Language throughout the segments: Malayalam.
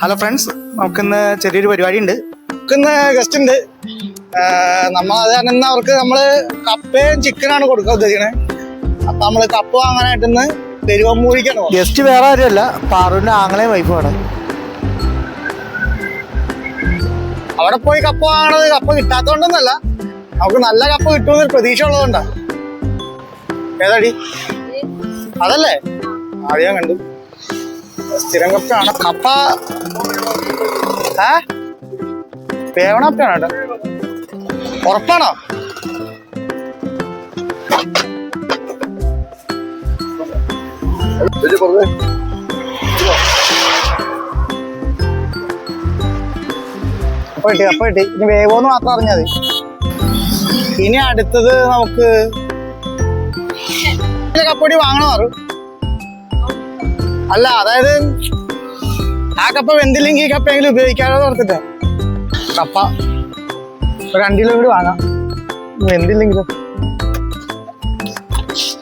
ഹലോ ഫ്രണ്ട്സ്, നമുക്കിന്ന് ചെറിയൊരു പരിപാടി ഉണ്ട്. നമുക്കിന്ന് ഗസ്റ്റ് ഉണ്ട്. നമ്മൾ അത് കാരണം ഇന്ന് അവർക്ക് നമ്മള് കപ്പയും ചിക്കനാണ് കൊടുക്കാൻ ഉദ്ദേശിക്കണേ. അപ്പൊ നമ്മള് കപ്പ വാങ്ങാനായിട്ട് ഇന്ന് പെരുവമ്പൂരിക്കാണ്. ഗസ്റ്റ് വേറെ ആരുമല്ല, പാറുവിന്റെ ആങ്ങളെയും വൈഫുമാണ്. അവിടെ പോയി കപ്പ വാങ്ങണത് കപ്പ കിട്ടാത്തോണ്ടൊന്നല്ല, നമുക്ക് നല്ല കപ്പ കിട്ടുമെന്നൊരു പ്രതീക്ഷ ഉള്ളതുകൊണ്ടാ. ഏതാടി അതല്ലേ ആദ്യം കണ്ടു. സ്ഥിരം കപ്പയാണ്. കപ്പ വേവണ കപ്പയാണ് കേട്ടോ. ഉറപ്പാണോ? കപ്പ കിട്ടി. ഇനി വേവോന്ന് മാത്രം അറിഞ്ഞാൽ മതി. ഇനി അടുത്തത് നമുക്ക് കപ്പടി വാങ്ങണോ മാറും. അല്ല, അതായത് ആ കപ്പ വെന്തില്ലെങ്കിൽ ഈ കപ്പയെങ്കിലും ഉപയോഗിക്കാതെ ഓർത്തിട്ട് കപ്പ ഒരു 2 കിലോ കൂടി വാങ്ങാം. വെന്തില്ലെങ്കിലും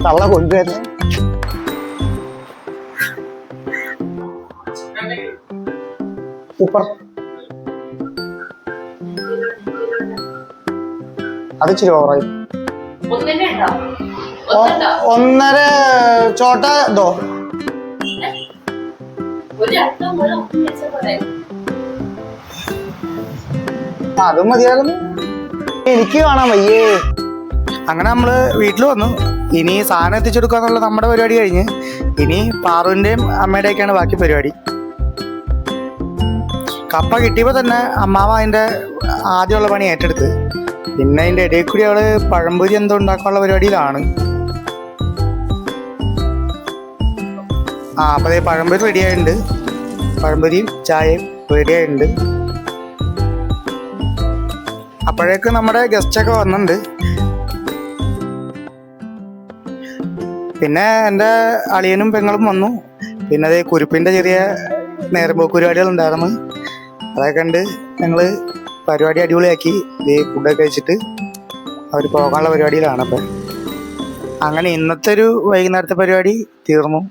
തള്ള കൊണ്ടുവരുന്നേ. സൂപ്പർ. അത് ഇച്ചിരി ഓവറായി. 1.5 ചോട്ട ഇതോ. അതും മതിയാകുന്നു. എനിക്ക് കാണാൻ വയ്യേ. അങ്ങനെ നമ്മള് വീട്ടിൽ വന്നു. ഇനി സാധനം എത്തിച്ചെടുക്കുക എന്നുള്ള നമ്മുടെ പരിപാടി കഴിഞ്ഞ് ഇനി പാറുവിന്റെയും അമ്മയുടെയൊക്കെയാണ് ബാക്കി പരിപാടി. കപ്പ കിട്ടിയപ്പോ തന്നെ അമ്മാവ അതിന്റെ ആദ്യമുള്ള പണി ഏറ്റെടുത്ത്. പിന്നെ അതിന്റെ ഇടയിൽ കൂടി അവള് പഴംപൊരി എന്തോ ഉണ്ടാക്കാനുള്ള പരിപാടിയിലാണ്. അപ്പൊ അതേ പഴംപൊരി റെഡി ആയിട്ടുണ്ട്. പഴംപൊരിയും ചായയും റെഡി ആയിട്ടുണ്ട്. അപ്പോഴേക്ക് നമ്മുടെ ഗസ്റ്റൊക്കെ വന്നിട്ടുണ്ട്. പിന്നെ എൻ്റെ അളിയനും പെങ്ങളും വന്നു. പിന്നെ അതേ കുരുപ്പിൻ്റെ ചെറിയ നേരമ്പോക്ക് പരിപാടികൾ ഉണ്ടായിരുന്നു. അതൊക്കെ കണ്ട് ഞങ്ങൾ പരിപാടി അടിപൊളിയാക്കി. ഇതേ ഫുഡൊക്കെ കഴിച്ചിട്ട് അവർ പോകാനുള്ള പരിപാടിയിലാണ്. അപ്പം അങ്ങനെ ഇന്നത്തെ ഒരു വൈകുന്നേരത്തെ പരിപാടി തീർന്നു.